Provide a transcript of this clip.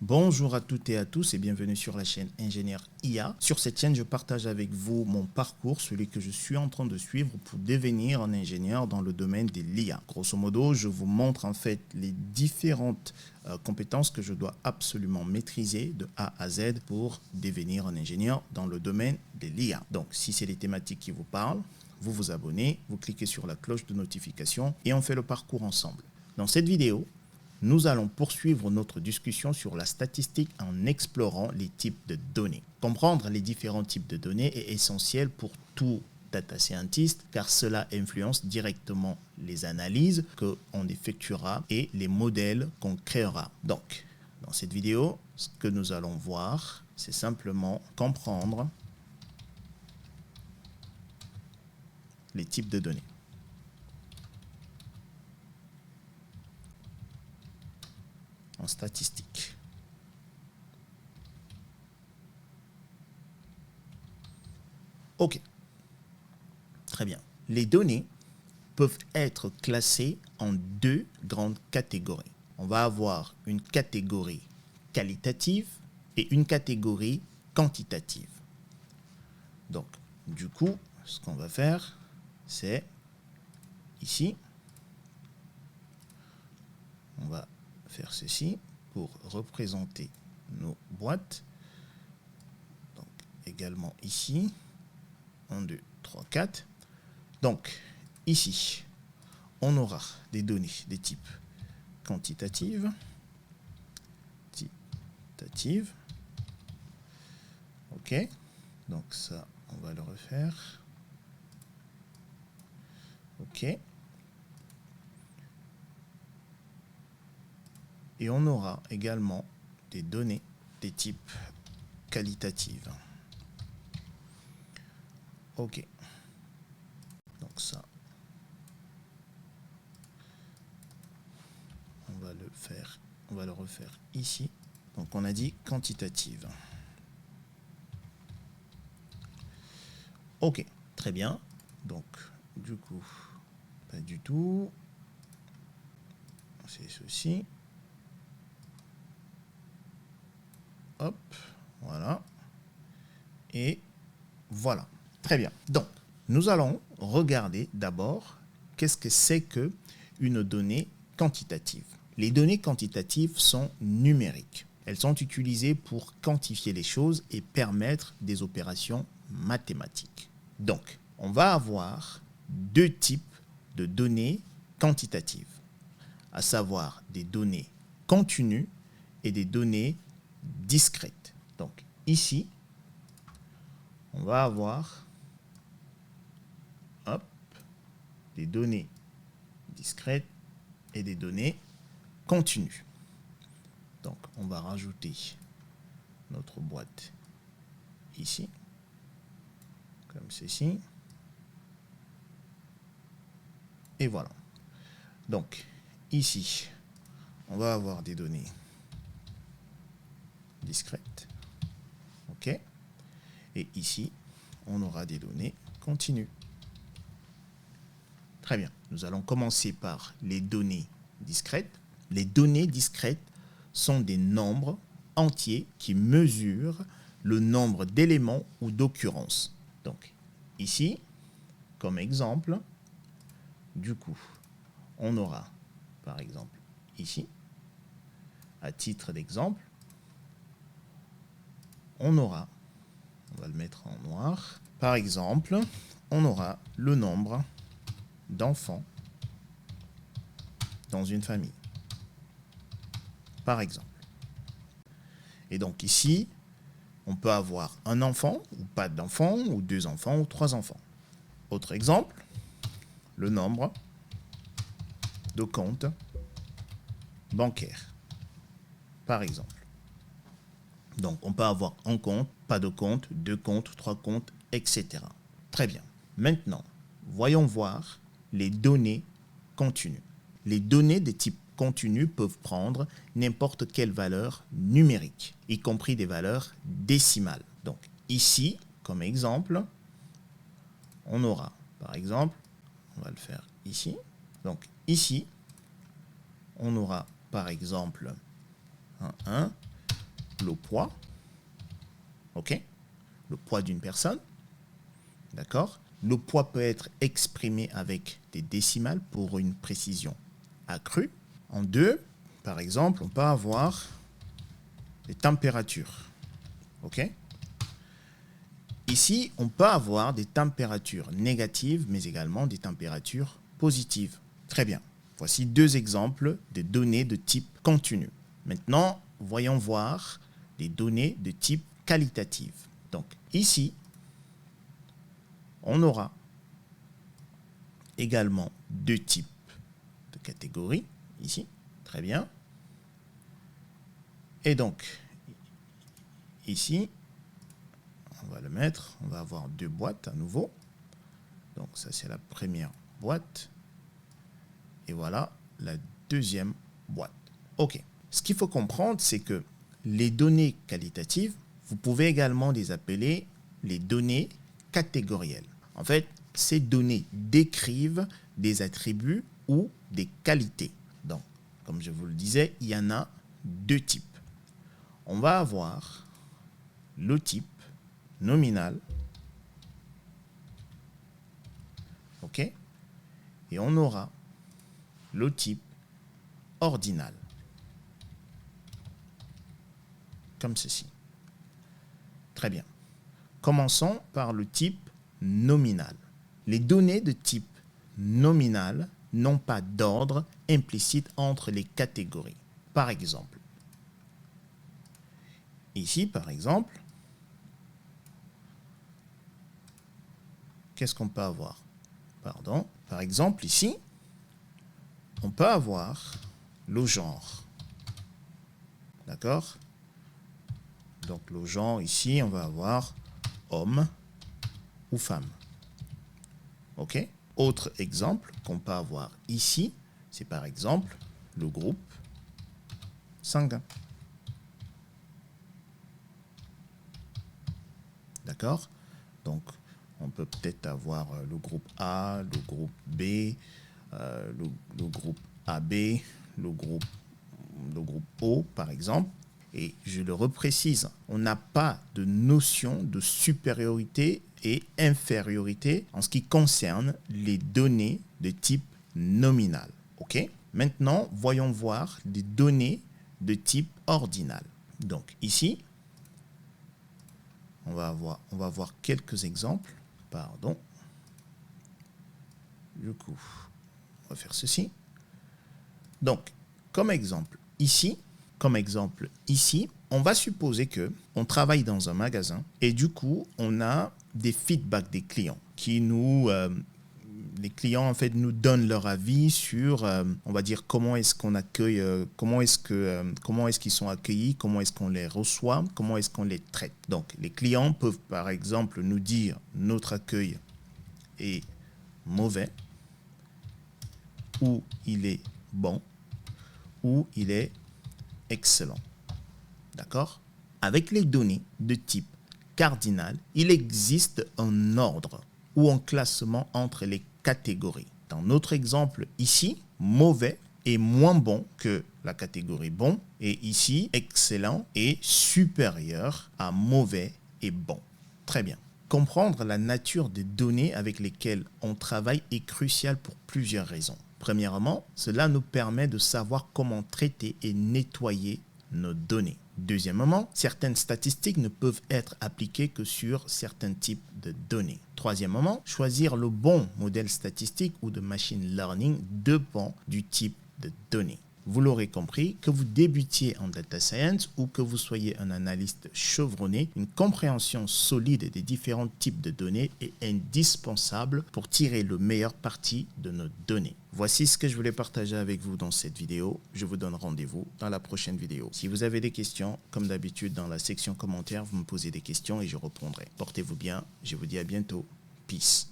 Bonjour à toutes et à tous et bienvenue sur la chaîne Ingénieur IA. Sur cette chaîne, je partage avec vous mon parcours, celui que je suis en train de suivre pour devenir un ingénieur dans le domaine de l'IA. Grosso modo, je vous montre en fait les différentes compétences que je dois absolument maîtriser de A à Z pour devenir un ingénieur dans le domaine de l'IA. Donc, si c'est les thématiques qui vous parlent, vous vous abonnez, vous cliquez sur la cloche de notification et on fait le parcours ensemble. Dans cette vidéo, nous allons poursuivre notre discussion sur la statistique en explorant les types de données. Comprendre les différents types de données est essentiel pour tout data scientist car cela influence directement les analyses qu'on effectuera et les modèles qu'on créera. Donc, dans cette vidéo, ce que nous allons voir, c'est simplement comprendre les types de données. En statistique. Ok, très bien. Les données peuvent être classées en deux grandes catégories. On va avoir une catégorie qualitative et une catégorie quantitative. Donc, du coup, ce qu'on va faire, c'est ici, on va faire ceci pour représenter nos boîtes. Donc, également ici, 1, 2, 3, 4. Donc, ici, on aura des données des types quantitatives, ok, donc ça, on va le refaire, ok, et on aura également des données des types qualitatives, ok, donc ça, on va le refaire ici. Donc on a dit quantitative. Ok, très bien. Donc du coup, pas du tout. C'est ceci. Hop, voilà. Et voilà. Très bien. Donc, nous allons regarder d'abord qu'est-ce que c'est que une donnée quantitative. Les données quantitatives sont numériques. Elles sont utilisées pour quantifier les choses et permettre des opérations mathématiques. Donc, on va avoir deux types de données quantitatives, à savoir des données continues et des données discrètes. Donc, ici, on va avoir des données discrètes et des données continues. Donc, on va rajouter notre boîte ici, comme ceci. Et voilà. Donc, ici, on va avoir des données discrètes. OK. Et ici, on aura des données continues. Très bien. Nous allons commencer par les données discrètes. Les données discrètes sont des nombres entiers qui mesurent le nombre d'éléments ou d'occurrences. Donc, ici, comme exemple, du coup, on aura, par exemple, ici, à titre d'exemple, on aura, on va le mettre en noir, par exemple, on aura le nombre d'enfants dans une famille, par exemple. Et donc ici, on peut avoir un enfant, ou pas d'enfant, ou deux enfants, ou trois enfants. Autre exemple, le nombre de comptes bancaires, par exemple. Donc, on peut avoir un compte, pas de compte, deux comptes, trois comptes, etc. Très bien. Maintenant, voyons voir les données continues. Les données de type continu peuvent prendre n'importe quelle valeur numérique, y compris des valeurs décimales. Donc, ici, comme exemple, on aura, par exemple, on va le faire ici. Donc, ici, on aura, par exemple, un 1, le poids, ok, le poids d'une personne, d'accord. Le poids peut être exprimé avec des décimales pour une précision accrue. En 2, par exemple, on peut avoir les températures, ok. Ici, on peut avoir des températures négatives, mais également des températures positives. Très bien. Voici 2 exemples de données de type continu. Maintenant, voyons voir les données de type qualitative. Donc, ici, on aura également 2 types de catégories. Ici, très bien. Et donc, ici, on va le mettre, on va avoir 2 boîtes à nouveau. Donc ça c'est la première boîte. Et voilà la deuxième boîte. Ok. Ce qu'il faut comprendre, c'est que les données qualitatives, vous pouvez également les appeler les données catégorielles. En fait, ces données décrivent des attributs ou des qualités. Donc, comme je vous le disais, il y en a 2 types. On va avoir le type nominal, ok, et on aura le type ordinal, comme ceci. Très bien. Commençons par le type nominal. Les données de type nominal n'ont pas d'ordre implicite entre les catégories. Par exemple, ici, par exemple, qu'est-ce qu'on peut avoir? Pardon. Par exemple, ici, on peut avoir le genre. D'accord? Donc, le genre, ici, on va avoir homme ou femme. OK? Autre exemple qu'on peut avoir ici, c'est par exemple le groupe sanguin. D'accord? Donc, on peut peut-être avoir le groupe A, le groupe B, le groupe AB, le groupe O, par exemple. Et je le reprécise, on n'a pas de notion de supériorité et infériorité en ce qui concerne les données de type nominal. OK? Maintenant, voyons voir les données de type ordinal. Donc ici, on va voir quelques exemples. Pardon. Du coup, on va faire ceci. Donc, comme exemple ici, on va supposer que on travaille dans un magasin et du coup, on a des feedbacks des clients qui nous... les clients en fait nous donnent leur avis sur, on va dire, comment est-ce qu'on accueille, comment est-ce qu'ils sont accueillis, comment est-ce qu'on les reçoit, comment est-ce qu'on les traite. Donc, les clients peuvent par exemple nous dire notre accueil est mauvais, ou il est bon, ou il est excellent. D'accord? Avec les données de type cardinal, il existe un ordre ou un classement entre les catégories. Dans notre exemple ici, mauvais est moins bon que la catégorie bon, et ici, excellent est supérieur à mauvais et bon. Très bien. Comprendre la nature des données avec lesquelles on travaille est crucial pour plusieurs raisons. Premièrement, cela nous permet de savoir comment traiter et nettoyer nos données. Deuxièmement, certaines statistiques ne peuvent être appliquées que sur certains types de données. Troisièmement, choisir le bon modèle statistique ou de machine learning dépend du type de données. Vous l'aurez compris, que vous débutiez en data science ou que vous soyez un analyste chevronné, une compréhension solide des différents types de données est indispensable pour tirer le meilleur parti de nos données. Voici ce que je voulais partager avec vous dans cette vidéo. Je vous donne rendez-vous dans la prochaine vidéo. Si vous avez des questions, comme d'habitude dans la section commentaires, vous me posez des questions et je répondrai. Portez-vous bien, je vous dis à bientôt. Peace.